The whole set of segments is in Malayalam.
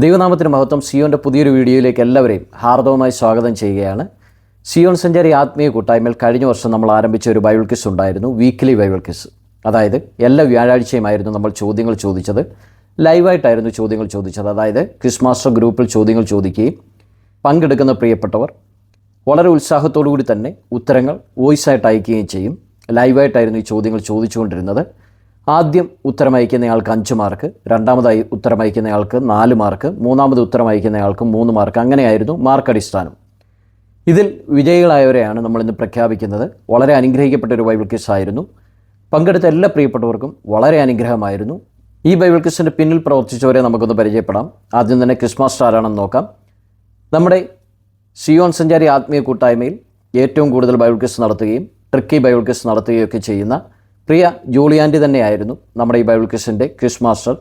ദൈവനാമത്തിന് മഹത്വം. സിയോൻ്റെ പുതിയൊരു വീഡിയോയിലേക്ക് എല്ലാവരെയും ഹാർദവമായി സ്വാഗതം ചെയ്യുകയാണ്. സിയോൺ സഞ്ചാരി ആത്മീയ കൂട്ടായ്മയിൽ കഴിഞ്ഞ വർഷം നമ്മൾ ആരംഭിച്ച ഒരു ബൈബിൾ ക്വിസ് ഉണ്ടായിരുന്നു, വീക്ക്ലി ബൈബിൾ ക്വിസ്. അതായത് എല്ലാ വ്യാഴാഴ്ചയുമായിരുന്നു നമ്മൾ ചോദ്യങ്ങൾ ചോദിച്ചത്. ലൈവായിട്ടായിരുന്നു ചോദ്യങ്ങൾ ചോദിച്ചത്. അതായത് ക്വിസ് മാസ്റ്റർ ഗ്രൂപ്പിൽ ചോദ്യങ്ങൾ ചോദിക്കുകയും പങ്കെടുക്കുന്ന പ്രിയപ്പെട്ടവർ വളരെ ഉത്സാഹത്തോടു കൂടി തന്നെ ഉത്തരങ്ങൾ വോയിസായിട്ട് അയക്കുകയും ചെയ്യും. ലൈവായിട്ടായിരുന്നു ഈ ചോദ്യങ്ങൾ ചോദിച്ചുകൊണ്ടിരുന്നത്. ആദ്യം ഉത്തരം അയക്കുന്നയാൾക്ക് 5 മാർക്ക്, രണ്ടാമതായി ഉത്തരം അയക്കുന്നയാൾക്ക് 4 മാർക്ക്, മൂന്നാമത് ഉത്തരം അയക്കുന്നയാൾക്ക് 3 മാർക്ക്. അങ്ങനെയായിരുന്നു മാർക്ക് അടിസ്ഥാനം. ഇതിൽ വിജയികളായവരെയാണ് നമ്മളിന്ന് പ്രഖ്യാപിക്കുന്നത്. വളരെ അനുഗ്രഹിക്കപ്പെട്ട ഒരു ബൈബിൾ ക്വിസ് ആയിരുന്നു. പങ്കെടുത്ത എല്ലാ പ്രിയപ്പെട്ടവർക്കും വളരെ അനുഗ്രഹമായിരുന്നു. ഈ ബൈബിൾ ക്വിസിൻ്റെ പിന്നിൽ പ്രവർത്തിച്ചവരെ നമുക്കൊന്ന് പരിചയപ്പെടാം. ആദ്യം തന്നെ ക്വിസ് മാസ്റ്റർ ആരാണെന്ന് നോക്കാം. നമ്മുടെ സിയോൺ സഞ്ചാരി ആത്മീയ കൂട്ടായ്മയിൽ ഏറ്റവും കൂടുതൽ ബൈബിൾ ക്വിസ് നടത്തുകയും ട്രിക്കി ബൈബിൾ ക്വിസ് നടത്തുകയൊക്കെ ചെയ്യുന്ന പ്രിയ ജൂളിയാൻറ്റി തന്നെയായിരുന്നു നമ്മുടെ ഈ ബൈബിൾ ക്വിസിൻ്റെ ക്വിസ് മാസ്റ്റർ.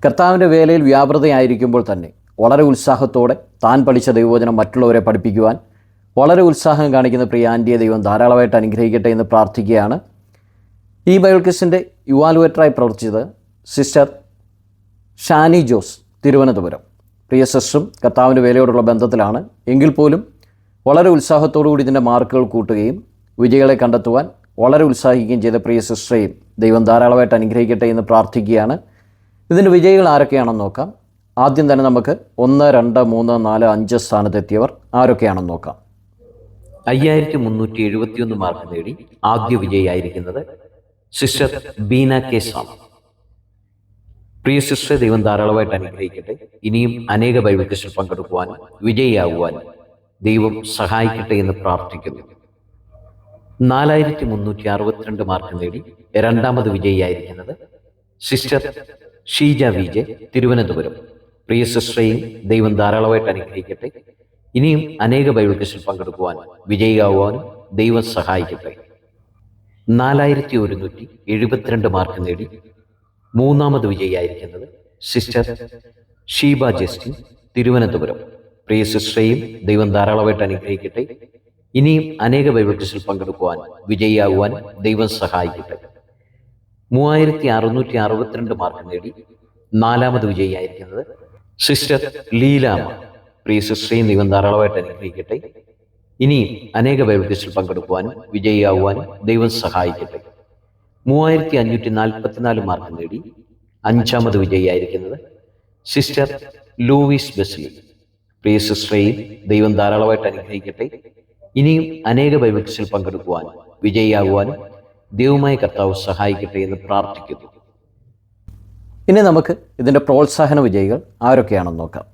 കർത്താവിൻ്റെ വേലയിൽ വ്യാപൃതയായിരിക്കുമ്പോൾ തന്നെ വളരെ ഉത്സാഹത്തോടെ താൻ പഠിച്ച ദൈവവചനം മറ്റുള്ളവരെ പഠിപ്പിക്കുവാൻ വളരെ ഉത്സാഹം കാണിക്കുന്ന പ്രിയ ആൻറ്റിയെ ദൈവം ധാരാളമായിട്ട് അനുഗ്രഹിക്കട്ടെ എന്ന് പ്രാർത്ഥിക്കുകയാണ്. ഈ ബൈബിൾ ക്വിസിൻ്റെ യുവാലുവേറ്ററായി പ്രവർത്തിച്ചത് സിസ്റ്റർ ഷാനി ജോസ്, തിരുവനന്തപുരം. പ്രിയ സിസ്റ്ററും കർത്താവിൻ്റെ വേലയോടുള്ള ബന്ധത്തിലാണ്. എങ്കിൽ പോലും വളരെ ഉത്സാഹത്തോടു കൂടി ഇതിൻ്റെ മാർക്കുകൾ കൂട്ടുകയും വിജയികളെ കണ്ടെത്തുവാൻ വളരെ ഉത്സാഹിക്കുകയും ചെയ്ത പ്രിയ സിസ്റ്ററെയും ദൈവം ധാരാളമായിട്ട് അനുഗ്രഹിക്കട്ടെ എന്ന് പ്രാർത്ഥിക്കുകയാണ്. ഇതിൻ്റെ വിജയികൾ ആരൊക്കെയാണെന്ന് നോക്കാം. ആദ്യം തന്നെ നമുക്ക് 1, 2, 3, 4, 5 സ്ഥാനത്തെത്തിയവർ ആരൊക്കെയാണെന്ന് നോക്കാം. 5371 മാർക്ക് നേടി ആദ്യ വിജയിയായിരിക്കുന്നത് സിസ്റ്റർ ബീന കെ സാം. പ്രിയ സിസ്റ്ററെ ദൈവം ധാരാളമായിട്ട് അനുഗ്രഹിക്കട്ടെ. ഇനിയും അനേക ബൈബിൾ ക്വിസിൽ പങ്കെടുക്കുവാൻ വിജയിയാകുവാൻ ദൈവം സഹായിക്കട്ടെ എന്ന് പ്രാർത്ഥിക്കുന്നു. 4362 മാർക്ക് നേടി രണ്ടാമത് വിജയിയായിരിക്കുന്നത് സിസ്റ്റർ ഷീജ വിജയ്, തിരുവനന്തപുരം. പ്രിയ സിസ്റ്ററെയും ദൈവം ധാരാളമായിട്ട് അനുഗ്രഹിക്കട്ടെ. ഇനിയും അനേക ബൈബിൾ ക്വിസിൽ പങ്കെടുക്കുവാൻ വിജയിയാകുവാനും ദൈവം സഹായിക്കട്ടെ. 4172 മാർക്ക് നേടി മൂന്നാമത് വിജയിയായിരിക്കുന്നത് സിസ്റ്റർ ഷീബ ജസ്റ്റിൻ, തിരുവനന്തപുരം. പ്രിയ സിസ്റ്ററെയും ദൈവം ധാരാളമായിട്ട് അനുഗ്രഹിക്കട്ടെ. ഇനിയും അനേക ബൈബിൾ ക്വിസിൽ പങ്കെടുക്കുവാൻ വിജയിയാകുവാൻ ദൈവം സഹായിക്കട്ടെ. 3662 മാർക്ക് നേടി നാലാമത് വിജയിയായിരിക്കുന്നത് സിസ്റ്റർ ലീലാമ. പ്രിയ സിസ്റ്ററെയും ദൈവം ധാരാളമായിട്ട് അനുഗ്രഹിക്കട്ടെ. ഇനിയും അനേക ബൈബിൾ ക്വിസിൽ പങ്കെടുക്കുവാനും വിജയിയാകുവാനും ദൈവം സഹായിക്കട്ടെ. 3544 മാർക്ക് നേടി അഞ്ചാമത് വിജയിയായിരിക്കുന്നത് സിസ്റ്റർ ലൂയിസ് ബെസ്ലി. പ്രിയ സിസ്റ്ററെയും ദൈവം ധാരാളമായിട്ട് അനുഗ്രഹിക്കട്ടെ. ഇനിയും അനേക ബൈബിൾ ക്വിസിൽ പങ്കെടുക്കുവാനും വിജയിയാകുവാനും ദൈവമായ കർത്താവ് സഹായിക്കട്ടെ എന്ന് പ്രാർത്ഥിക്കുന്നു. ഇനി നമുക്ക് ഇതിൻ്റെ പ്രോത്സാഹന വിജയികൾ ആരൊക്കെയാണെന്ന് നോക്കാം.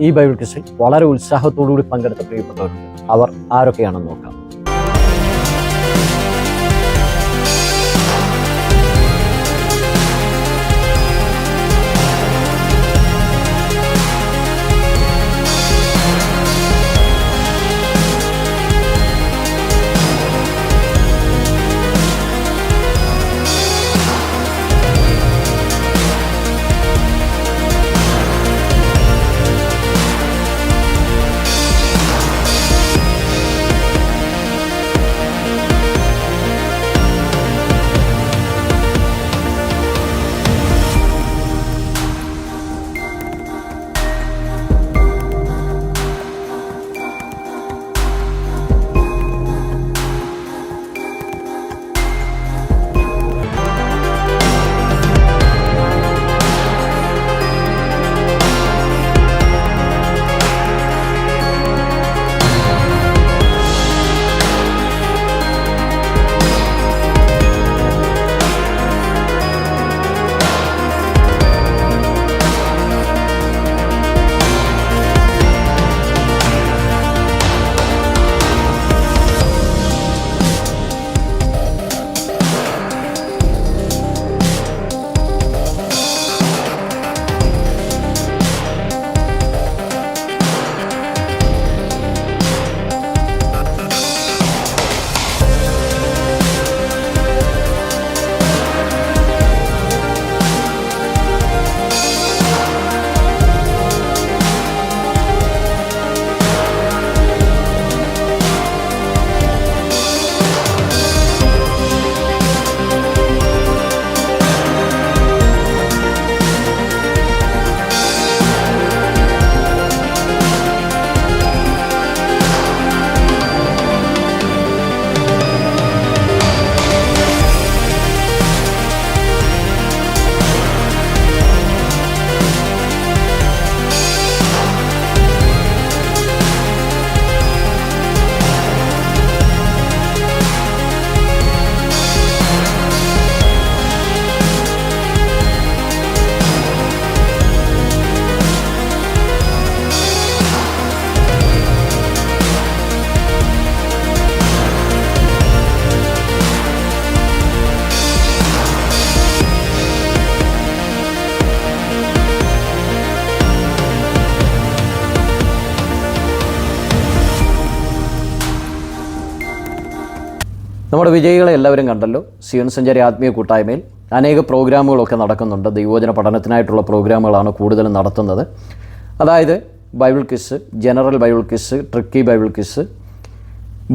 ഈ ബൈബിൾ ക്വിസിൽ വളരെ ഉത്സാഹത്തോടുകൂടി പങ്കെടുത്ത പ്രിയപ്പെട്ടവരുണ്ട്. അവർ ആരൊക്കെയാണെന്ന് നോക്കാം. നമ്മുടെ വിജയികളെ എല്ലാവരും കണ്ടല്ലോ. സിയോൻ സഞ്ചാരി ആത്മീയ കൂട്ടായ്മയിൽ അനേക പ്രോഗ്രാമുകളൊക്കെ നടക്കുന്നുണ്ട്. ദൈവവചന പഠനത്തിനായിട്ടുള്ള പ്രോഗ്രാമുകളാണ് കൂടുതലും നടത്തുന്നത്. അതായത് Bible quiz, general Bible quiz, tricky Bible quiz,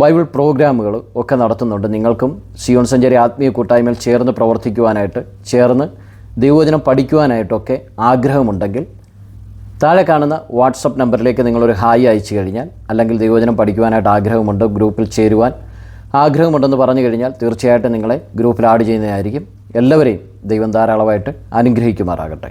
Bible പ്രോഗ്രാമുകൾ ഒക്കെ നടത്തുന്നുണ്ട്. നിങ്ങൾക്കും സിയോൻ സഞ്ചാരി ആത്മീയ കൂട്ടായ്മയിൽ ചേർന്ന് പ്രവർത്തിക്കുവാനായിട്ട്, ചേർന്ന് ദൈവവചനം പഠിക്കുവാനായിട്ടൊക്കെ ആഗ്രഹമുണ്ടെങ്കിൽ താഴെ കാണുന്ന വാട്സപ്പ് നമ്പറിലേക്ക് നിങ്ങളൊരു ഹായ് അയച്ചു കഴിഞ്ഞാൽ, അല്ലെങ്കിൽ ദൈവവചനം പഠിക്കുവാനായിട്ട് ആഗ്രഹമുണ്ട്, ഗ്രൂപ്പിൽ ചേരുവാൻ ആഗ്രഹമുണ്ടെന്ന് പറഞ്ഞു കഴിഞ്ഞാൽ തീർച്ചയായിട്ടും നിങ്ങളെ ഗ്രൂപ്പിൽ ആഡ് ചെയ്യുന്നതായിരിക്കും. എല്ലാവരെയും ദൈവം ധാരാളമായിട്ട് അനുഗ്രഹിക്കുമാറാകട്ടെ.